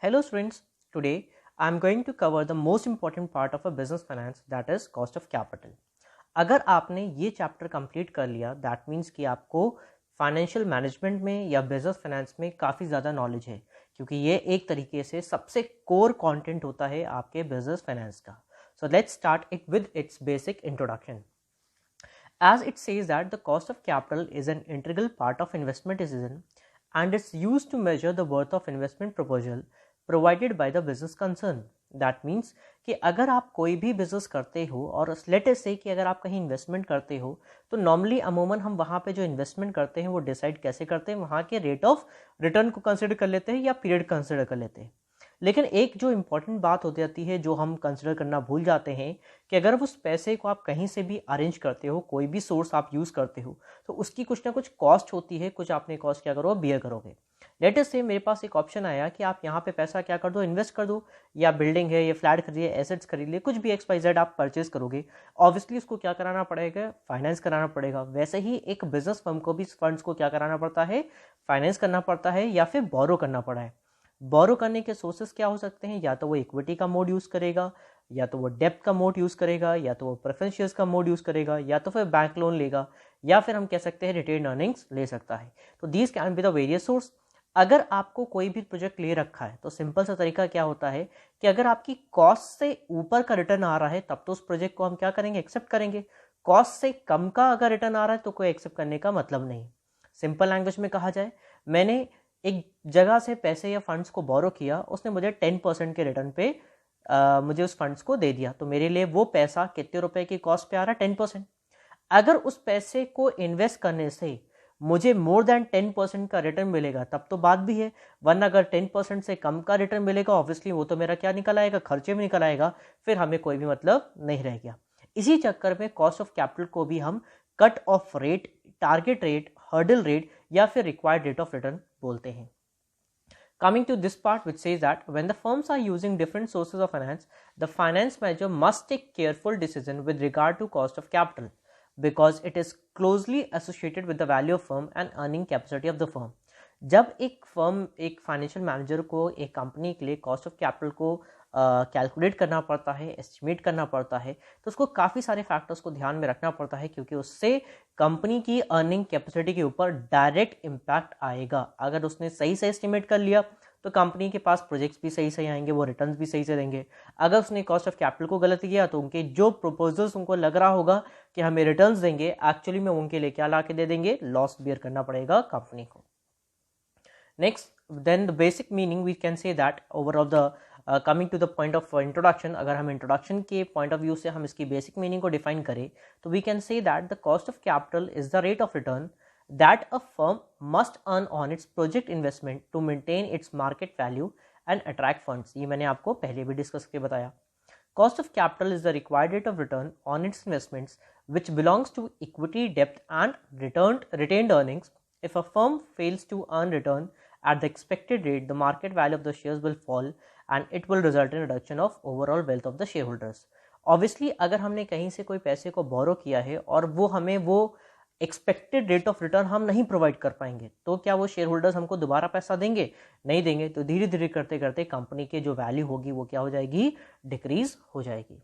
Hello students, today I am going to cover the most important part of a business finance, that is cost of capital. अगर आपने ये chapter complete कर लिया that means कि आपको financial management में या बिजनेस फाइनेंस में काफ़ी ज़्यादा नॉलेज है, क्योंकि ये एक तरीके से सबसे कोर कंटेंट होता है आपके बिजनेस फाइनेंस का. So let's start it with its basic introduction. As it says that the cost of capital is an integral part of investment decision and it's used to measure the worth of investment proposal provided by the business concern. That means कि अगर आप कोई भी business करते हो और let us से कि अगर आप कहीं इन्वेस्टमेंट करते हो तो नॉर्मली अमूमन हम वहाँ पे जो इन्वेस्टमेंट करते हैं वो डिसाइड कैसे करते हैं, वहाँ के रेट ऑफ रिटर्न को कंसिडर कर लेते हैं या पीरियड कंसिडर कर लेते हैं. लेकिन एक जो इम्पॉर्टेंट बात हो जाती है जो हम कंसिडर करना भूल जाते हैं कि अगर उस पैसे को आप कहीं से भी अरेंज करते हो, कोई भी सोर्स आप यूज़ करते हो, तो उसकी कुछ ना कुछ कॉस्ट होती है, कुछ आपने कॉस्ट क्या करो बियर करोगे. लेट अस से मेरे पास एक ऑप्शन आया कि आप यहाँ पे पैसा क्या कर दो, इन्वेस्ट कर दो, या बिल्डिंग है, या फ्लैट खरीदिए, एसेट्स खरीद लिए, कुछ भी XYZ आप परचेज करोगे. ऑब्वियसली उसको क्या कराना पड़ेगा, फाइनेंस कराना पड़ेगा. वैसे ही एक बिजनेस फर्म को भी फंड्स को क्या कराना पड़ता है, फाइनेंस करना पड़ता है या फिर बोरो करना पड़ा है. बोरो करने के सोर्सेस क्या हो सकते हैं, या तो वो इक्विटी का मोड यूज़ करेगा, या तो वो डेप्ट का मोड यूज़ करेगा, या तो वो प्रेफरेंस शेयर्स का मोड यूज़ करेगा, या तो फिर बैंक लोन लेगा, या फिर हम कह सकते हैं रिटेन अर्निंग्स ले सकता है. तो these can be the various source. अगर आपको कोई भी प्रोजेक्ट ले रखा है तो सिंपल सा तरीका क्या होता है कि अगर आपकी कॉस्ट से ऊपर का रिटर्न आ रहा है तब तो उस प्रोजेक्ट को हम क्या करेंगे, एक्सेप्ट करेंगे. कॉस्ट से कम का अगर रिटर्न आ रहा है तो कोई एक्सेप्ट करने का मतलब नहीं. सिंपल लैंग्वेज में कहा जाए, मैंने एक जगह से पैसे या फंड्स को बोरो किया, उसने मुझे 10% के रिटर्न पे मुझे उस फंड्स को दे दिया, तो मेरे लिए वो पैसा कितने रुपए की कॉस्ट पे आ रहा है, 10%. अगर उस पैसे को इन्वेस्ट करने से मुझे मोर देन 10% का रिटर्न मिलेगा तब तो बात भी है, वरना अगर 10% से कम का रिटर्न मिलेगा ऑब्वियसली वो तो मेरा क्या निकल आएगा, खर्चे में निकल आएगा, फिर हमें कोई भी मतलब नहीं रह गया. इसी चक्कर में कॉस्ट ऑफ कैपिटल को भी हम cut off rate, target rate, hurdle rate या फिर रिक्वायर्ड रेट ऑफ रिटर्न बोलते हैं. Coming to this part, which says that when the firms are using different sources of finance, the finance manager must take careful decision with regard to cost of capital because it is closely associated with the value of firm and earning capacity of the firm. जब एक firm, एक financial manager को एक company के लिए cost of capital को calculate करना पड़ता है, एस्टिमेट करना पड़ता है, तो उसको काफ़ी सारे फैक्टर्स को ध्यान में रखना पड़ता है, क्योंकि उससे कंपनी की अर्निंग कैपेसिटी के ऊपर डायरेक्ट इम्पैक्ट आएगा. अगर उसने सही से एस्टिमेट कर लिया तो कंपनी के पास प्रोजेक्ट्स भी सही सही आएंगे, वो रिटर्न्स भी सही से देंगे. अगर उसने कॉस्ट ऑफ कैपिटल को गलत किया तो उनके जो प्रपोजल्स उनको लग रहा होगा कि हमें रिटर्न्स देंगे, एक्चुअली में उनके लिए क्या ला के दे देंगे, लॉस बियर करना पड़ेगा कंपनी को. Next, then the basic meaning we can say that overall the coming to the point of introduction, अगर हम introduction के point of view से हम इसकी basic meaning को define करें तो we can say that the cost of capital is the rate of return that a firm must earn on its project investment to maintain its market value and attract funds. ये मैंने आपको पहले भी discuss करके बताया. Cost of capital is the required rate of return on its investments which belongs to equity, debt and retained earnings. If a firm fails to earn return at the expected rate, the market value of the shares will fall and it will result in reduction of overall wealth of the shareholders. Obviously अगर हमने कहीं से कोई पैसे को बोरो किया है और वो हमें वो एक्सपेक्टेड रेट ऑफ रिटर्न हम नहीं प्रोवाइड कर पाएंगे, तो क्या वो शेयर होल्डर्स हमको दोबारा पैसा देंगे, नहीं देंगे. तो धीरे धीरे करते करते कंपनी की जो वैल्यू होगी वो क्या हो जाएगी, डिक्रीज हो जाएगी.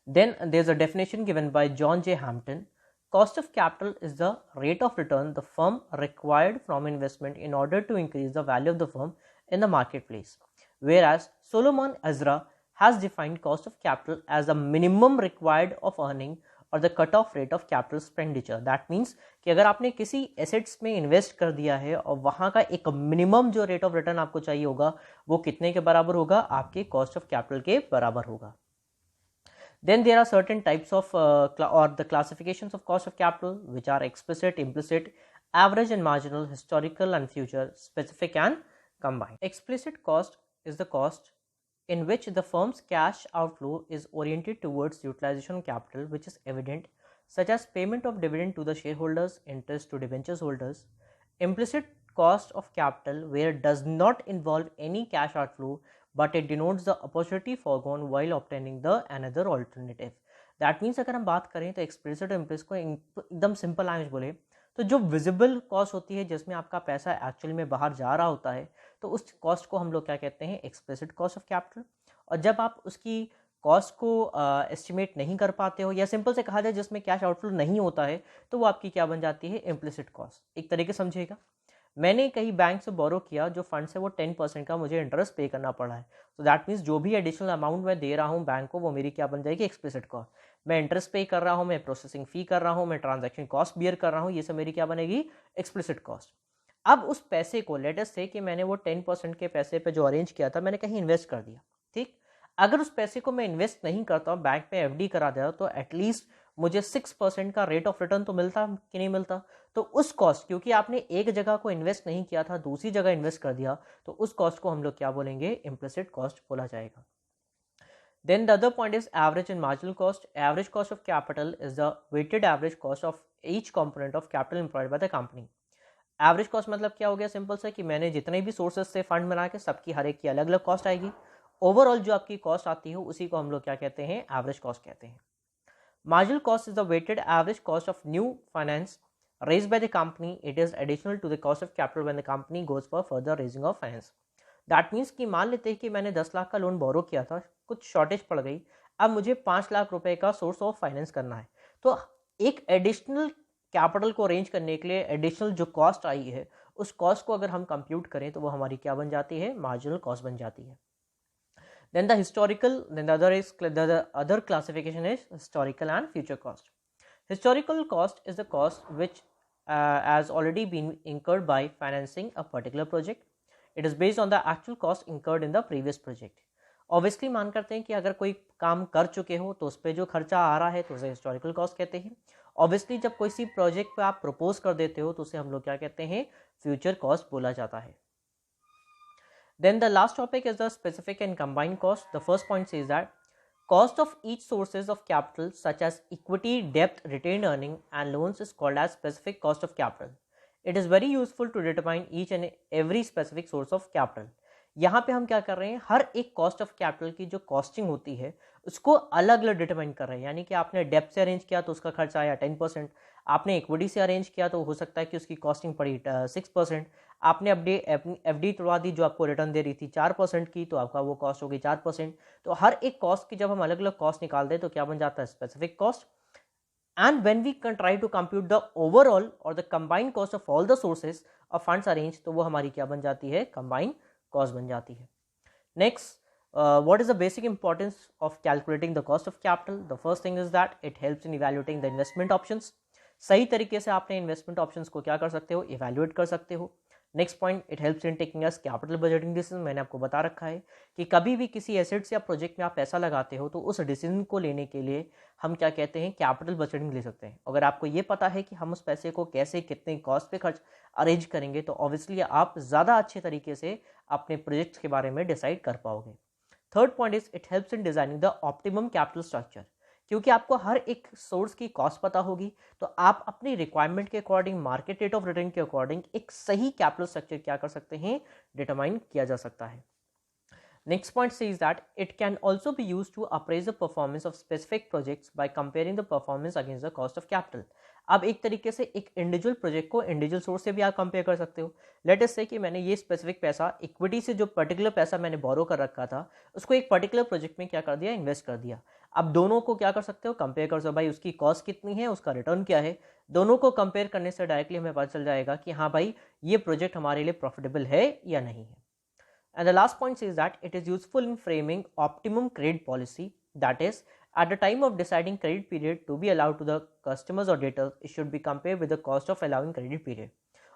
Then there is a definition given by John J Hampton. Cost of capital is the rate of return the firm required from investment in order to increase the value of the firm in the marketplace. Whereas Solomon Ezra has defined cost of capital as the minimum required of earning or the cut-off rate of capital expenditure. That means कि अगर आपने किसी assets में invest कर दिया है और वहाँ का एक minimum जो rate of return आपको चाहिए होगा वो कितने के बराबर होगा, आपके cost of capital के बराबर होगा. Then there are certain types of or the classifications of cost of capital, which are explicit, implicit, average and marginal, historical and future, specific and combined. Explicit cost is the cost in which the firm's cash outflow is oriented towards utilization of capital, which is evident, such as payment of dividend to the shareholders, interest to debentures holders. Implicit cost of capital, where it does not involve any cash outflow but it denotes the opportunity foregone while obtaining the another alternative. That means अगर हम बात करें तो explicit और implicit को एकदम simple language बोले तो जो विजिबल कॉस्ट होती है जिसमें आपका पैसा एक्चुअली में बाहर जा रहा होता है, तो उस कॉस्ट को हम लोग क्या कहते हैं, एक्सप्लिसिट कॉस्ट ऑफ कैपिटल। और जब आप उसकी कॉस्ट को एस्टिमेट नहीं कर पाते हो, या सिंपल से कहा जाए जिसमें कैश आउटफ्लो नहीं होता है, तो वो आपकी क्या बन जाती है, इम्प्लिसिट कॉस्ट। एक तरीके समझिएगा, मैंने कहीं बैंक से बोरो किया, जो फंड्स है वो 10% का मुझे इंटरेस्ट पे करना पड़ा है, तो दैट मीन्स जो भी एडिशनल अमाउंट मैं दे रहा हूँ बैंक को, वो मेरी क्या बन जाएगी, एक्सप्लिसिट कॉस्ट। मैं इंटरेस्ट पे कर रहा हूँ, मैं प्रोसेसिंग फी कर रहा हूँ, मैं ट्रांजैक्शन कॉस्ट बियर कर रहा हूँ, ये सब मेरी क्या बनेगी, एक्सप्लिसिट कॉस्ट। अब उस पैसे को, लेट अस से कि मैंने वो 10% के पैसे पे जो अरेंज किया था, मैंने कहीं इन्वेस्ट कर दिया, ठीक। अगर उस पैसे को मैं इन्वेस्ट नहीं करता हूँ, बैंक में एफडी करा दिया, तो एटलीस्ट मुझे 6% का रेट ऑफ रिटर्न तो मिलता कि नहीं मिलता। तो उस कॉस्ट, क्योंकि आपने एक जगह को इन्वेस्ट नहीं किया था, दूसरी जगह इन्वेस्ट कर दिया, तो उस कॉस्ट को हम लोग क्या बोलेंगे, इम्प्लिसिट कॉस्ट बोला जाएगा। Then the other point is average and marginal cost. Average cost of capital is the weighted average cost of each component of capital employed by the company. Average cost मतलब क्या हो गया, simple से कि मैंने जितने भी सोर्सेज से फंड बना के सबकी हर एक की अलग अलग कॉस्ट आएगी, ओवरऑल जो आपकी कॉस्ट आती है उसी को हम लोग क्या कहते हैं, एवरेज कॉस्ट कहते हैं। Marginal cost is the weighted average cost of new finance raised by the company. It is additional to the cost of capital when the company goes for further raising of finance. That means कि मान लेते हैं कि मैंने 10 लाख का loan बोरो किया था, कुछ शॉर्टेज पड़ गई, अब मुझे 5 लाख रुपए का सोर्स ऑफ फाइनेंस करना है, तो एक एडिशनल कैपिटल को अरेंज करने के लिए एडिशनल जो कॉस्ट आई है, उस कॉस्ट को अगर हम कंप्यूट करें तो वो हमारी क्या बन जाती है, मार्जिनल कॉस्ट बन जाती है। Then the other classification is historical and future cost. Historical cost is the cost which has already been incurred by financing a particular project. It is based on the actual cost incurred in the previous project. Obviously मान करते हैं कि अगर कोई काम कर चुके हो तो उस पर जो खर्चा आ रहा है तो उसे हिस्टोरिकल कॉस्ट कहते हैं। ऑब्वियसली जब कोई सी प्रोजेक्ट पे आप प्रपोज कर देते हो तो उसे हम लोग क्या कहते हैं, फ्यूचर कॉस्ट बोला जाता है। Then the last topic is the specific and combined cost. The first point says that cost of each sources of capital such as equity, debt, retained earning and loans is called as specific cost of capital. It is very useful to determine each and every specific source of capital. यहाँ पे हम क्या कर रहे हैं, हर एक cost of capital की जो कॉस्टिंग होती है उसको अलग अलग डिटरमाइन कर रहे हैं। यानी कि आपने डेब्ट से अरेंज किया तो उसका खर्चा आया 10%, आपने इक्विटी से अरेंज किया तो हो सकता है कि उसकी कॉस्टिंग पड़ी 6%, आपने एफडी तोड़वा दी जो आपको रिटर्न दे रही थी 4% की, तो आपका वो कॉस्ट होगी 4%। तो हर एक कॉस्ट की जब हम अलग अलग कॉस्ट निकाल दें तो क्या बन जाता है, specific cost. And when we can try to compute the overall or the combined cost of all the sources of funds arranged, तो वो हमारी क्या बन जाती है, combined cost बन जाती है। Next, what is the basic importance of calculating the cost of capital? The first thing is that it helps in evaluating the investment options. सही तरीके से आपने इन्वेस्टमेंट ऑप्शंस को क्या कर सकते हो, इवेल्युएट कर सकते हो। Next point, it helps in taking us capital budgeting decision. मैंने आपको बता रखा है कि कभी भी किसी एसेट्स या प्रोजेक्ट में आप पैसा लगाते हो तो उस डिसीजन को लेने के लिए हम क्या कहते हैं, कैपिटल बजटिंग ले सकते हैं। अगर आपको ये पता है कि हम उस पैसे को कैसे कितने कॉस्ट पे खर्च अरेंज करेंगे तो ऑब्वियसली आप ज़्यादा अच्छे तरीके से अपने प्रोजेक्ट्स के बारे में डिसाइड कर पाओगे। Third point is it helps in designing the optimum capital structure. क्योंकि आपको हर एक सोर्स की कॉस्ट पता होगी तो आप अपनी रिक्वायरमेंट के according, market rate of return के अकॉर्डिंग एक सही कैपिटल स्ट्रक्चर क्या कर सकते हैं, डिटरमाइन किया जा सकता है। Next point says that it can also be used to appraise the performance of specific projects by comparing the performance against the cost of capital. अब एक तरीके से एक इंडिविजुअल प्रोजेक्ट को इंडिविजुअल सोर्स से भी आप कंपेयर कर सकते हो। लेट अस से कि मैंने ये स्पेसिफिक पैसा इक्विटी से, जो पर्टिकुलर पैसा मैंने बोरो कर रखा था, उसको एक पर्टिकुलर प्रोजेक्ट में क्या कर दिया, इन्वेस्ट कर दिया। अब दोनों को क्या कर सकते हो, कंपेयर कर सकते हो। भाई उसकी कॉस्ट कितनी है, उसका रिटर्न क्या है। दोनों को कंपेयर करने से डायरेक्टली हमें पता चल जाएगा कि हाँ भाई ये प्रोजेक्ट हमारे लिए प्रॉफिटेबल है या नहीं है। And the last point says that it is useful in framing optimum credit policy. That is, at the time of deciding credit period to be allowed to the customers or debtors, it should be compared with the cost of allowing credit period.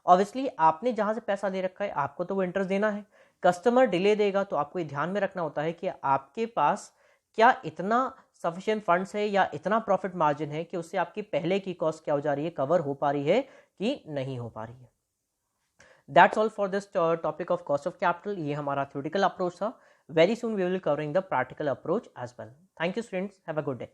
Obviously, आपने जहाँ से पैसा ले रखा है आपको तो वो इंटरेस्ट देना है, कस्टमर डिले देगा तो आपको ये ध्यान में रखना होता है कि आपके पास क्या इतना सफिशिएंट फंड्स है या इतना प्रॉफिट मार्जिन है कि उससे आपकी पहले की कॉस्ट क्या हो जा रही है, कवर हो पा रही है कि नहीं हो पा रही है। That's all for this topic of cost of capital. ये हमारा theoretical approach था. Very soon we will be covering the practical approach as well. Thank you students. Have a good day.